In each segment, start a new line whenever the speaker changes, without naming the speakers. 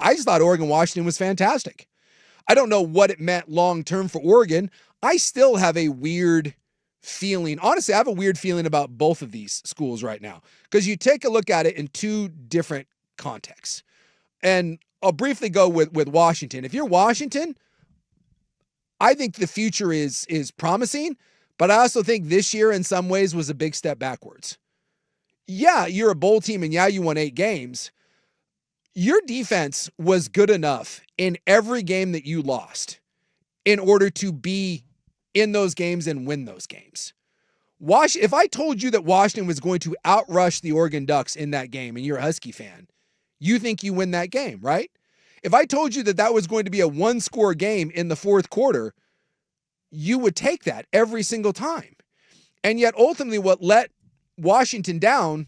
I just thought Oregon-Washington was fantastic. I don't know what it meant long-term for Oregon. I still have a weird feeling. Honestly, I have a weird feeling about both of these schools right now because you take a look at it in two different contexts. And I'll briefly go with Washington. If you're Washington, I think the future is promising, but I also think this year in some ways was a big step backwards. Yeah, you're a bowl team and yeah, you won 8 games. Your defense was good enough in every game that you lost in order to be in those games and win those games. If I told you that Washington was going to outrush the Oregon Ducks in that game and you're a Husky fan, you think you win that game, right? If I told you that that was going to be a 1-score game in the fourth quarter, you would take that every single time. And yet ultimately what let Washington down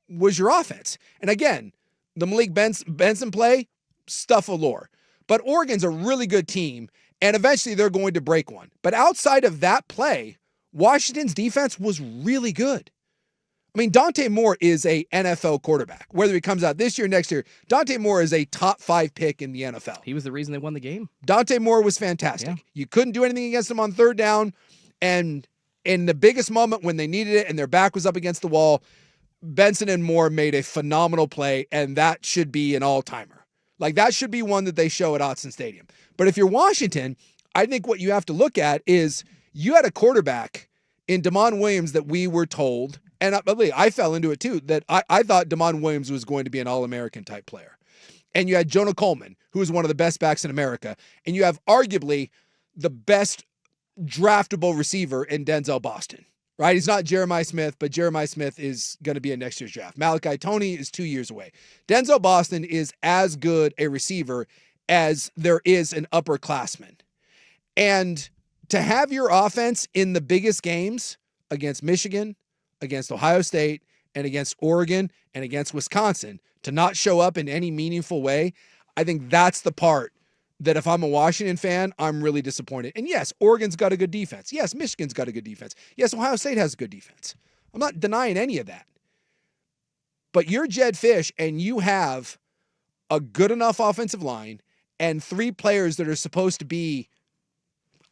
was your offense. And again, the Malik Benson play, stuff allure. But Oregon's a really good team, and eventually they're going to break one. But outside of that play, Washington's defense was really good. I mean, Dante Moore is a NFL quarterback. Whether he comes out this year, next year, Dante Moore is a top 5 pick in the NFL.
He was the reason they won the game.
Dante Moore was fantastic. Yeah. You couldn't do anything against him on third down, and in the biggest moment when they needed it and their back was up against the wall, Benson and Moore made a phenomenal play, and that should be an all-timer. Like, that should be one that they show at Autzen Stadium. But if you're Washington, I think what you have to look at is you had a quarterback in Damon Williams that we were told, and I fell into it too, that I thought Damon Williams was going to be an All-American type player. And you had Jonah Coleman, who is one of the best backs in America, and you have arguably the best draftable receiver in Denzel Boston. Right? He's not Jeremiah Smith, but Jeremiah Smith is going to be in next year's draft. Malachi Toney is 2 years away. Denzel Boston is as good a receiver as there is an upperclassman. And to have your offense in the biggest games against Michigan, against Ohio State, and against Oregon, and against Wisconsin, to not show up in any meaningful way, I think that's the part that if I'm a Washington fan, I'm really disappointed. And yes, Oregon's got a good defense. Yes, Michigan's got a good defense. Yes, Ohio State has a good defense. I'm not denying any of that. But you're Jed Fish, and you have a good enough offensive line and 3 players that are supposed to be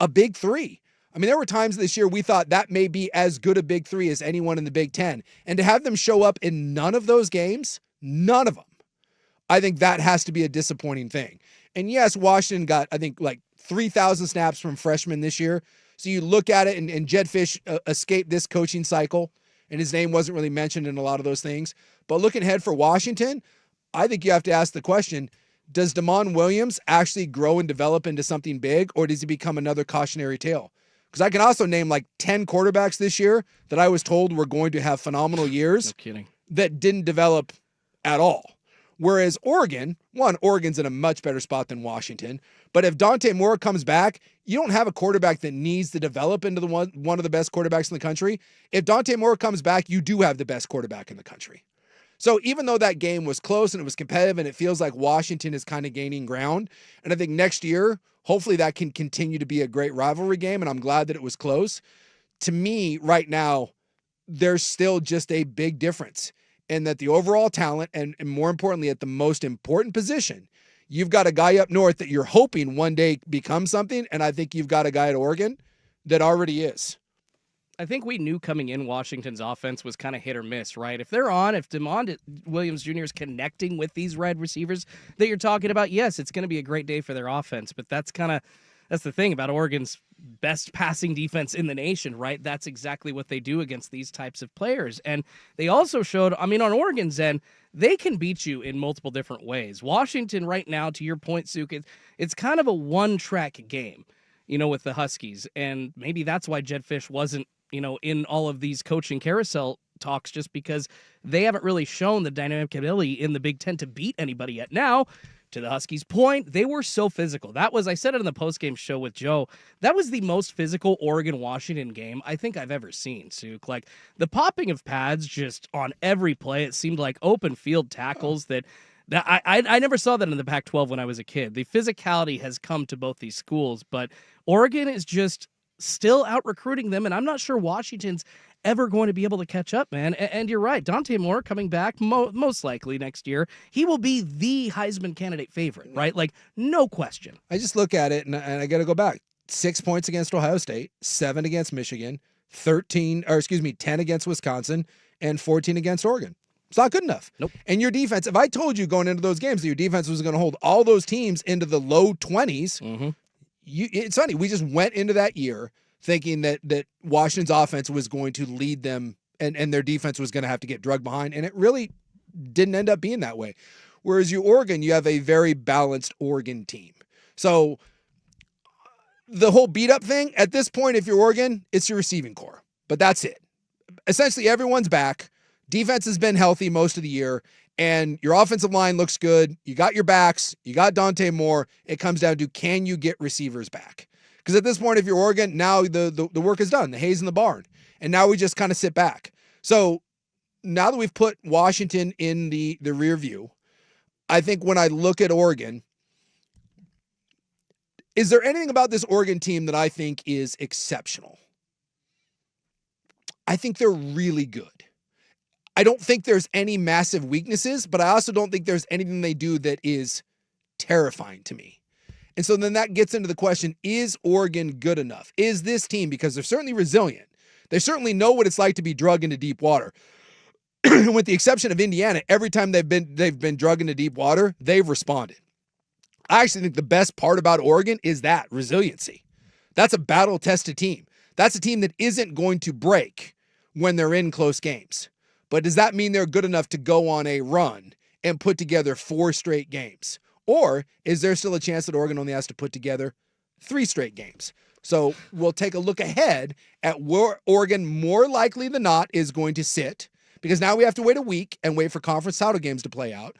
a big 3. I mean, there were times this year we thought that may be as good a big 3 as anyone in the Big Ten. And to have them show up in none of those games, none of them, I think that has to be a disappointing thing. And yes, Washington got, I think, like 3,000 snaps from freshmen this year. So you look at it, and Jed Fish escaped this coaching cycle, and his name wasn't really mentioned in a lot of those things. But looking ahead for Washington, I think you have to ask the question, does Damon Williams actually grow and develop into something big, or does he become another cautionary tale? Because I can also name like 10 quarterbacks this year that I was told were going to have phenomenal years.
No kidding.
That didn't develop at all. Whereas Oregon's in a much better spot than Washington. But if Dante Moore comes back, you don't have a quarterback that needs to develop into one of the best quarterbacks in the country. If Dante Moore comes back, you do have the best quarterback in the country. So even though that game was close and it was competitive and it feels like Washington is kind of gaining ground, and I think next year, hopefully that can continue to be a great rivalry game, and I'm glad that it was close. To me, right now, there's still just a big difference. And that the overall talent, and more importantly, at the most important position, you've got a guy up north that you're hoping one day becomes something, and I think you've got a guy at Oregon that already is.
I think we knew coming in Washington's offense was kind of hit or miss, right? If Damon Williams Jr. is connecting with these red receivers that you're talking about, yes, it's going to be a great day for their offense, but that's the thing about Oregon's best passing defense in the nation, right? That's exactly what they do against these types of players. And they also showed, on Oregon's end, they can beat you in multiple different ways. Washington right now, to your point, Suke, it's kind of a one-track game, with the Huskies. And maybe that's why Jed Fish wasn't, in all of these coaching carousel talks, just because they haven't really shown the dynamic ability in the Big Ten to beat anybody yet. Now, to the Huskies' point, they were so physical. I said it in the postgame show with Joe, that was the most physical Oregon-Washington game I think I've ever seen, Suke. Like, the popping of pads just on every play, it seemed like open field tackles that I never saw that in the Pac-12 when I was a kid. The physicality has come to both these schools, but Oregon is just still out recruiting them, and I'm not sure Washington's ever going to be able to catch up, man. And you're right. Dante Moore coming back most likely next year. He will be the Heisman candidate favorite, right? Like, no question.
I just look at it and I got to go back. 6 points against Ohio State, 7 against Michigan, 10 against Wisconsin, and 14 against Oregon. It's not good enough.
Nope.
And your defense, if I told you going into those games that your defense was going to hold all those teams into the low 20s, it's funny. We just went into that year thinking that Washington's offense was going to lead them and their defense was going to have to get drugged behind, and it really didn't end up being that way. Whereas Oregon, you have a very balanced Oregon team. So the whole beat-up thing, at this point, if you're Oregon, it's your receiving core. But that's it. Essentially, everyone's back. Defense has been healthy most of the year, and your offensive line looks good. You got your backs. You got Dante Moore. It comes down to, can you get receivers back? Because at this point, if you're Oregon, now the work is done. The hay's in the barn. And now we just kind of sit back. So now that we've put Washington in the rear view, I think when I look at Oregon, is there anything about this Oregon team that I think is exceptional? I think they're really good. I don't think there's any massive weaknesses, but I also don't think there's anything they do that is terrifying to me. And so then that gets into the question, is Oregon good enough? Is this team, because they're certainly resilient, they certainly know what it's like to be drugged into deep water. With the exception of Indiana, every time they've been drugged into deep water, they've responded. I actually think the best part about Oregon is that resiliency. That's a battle-tested team. That's a team that isn't going to break when they're in close games. But does that mean they're good enough to go on a run and put together 4 straight games? Or is there still a chance that Oregon only has to put together 3 straight games? So we'll take a look ahead at where Oregon more likely than not is going to sit, because now we have to wait a week and wait for conference title games to play out.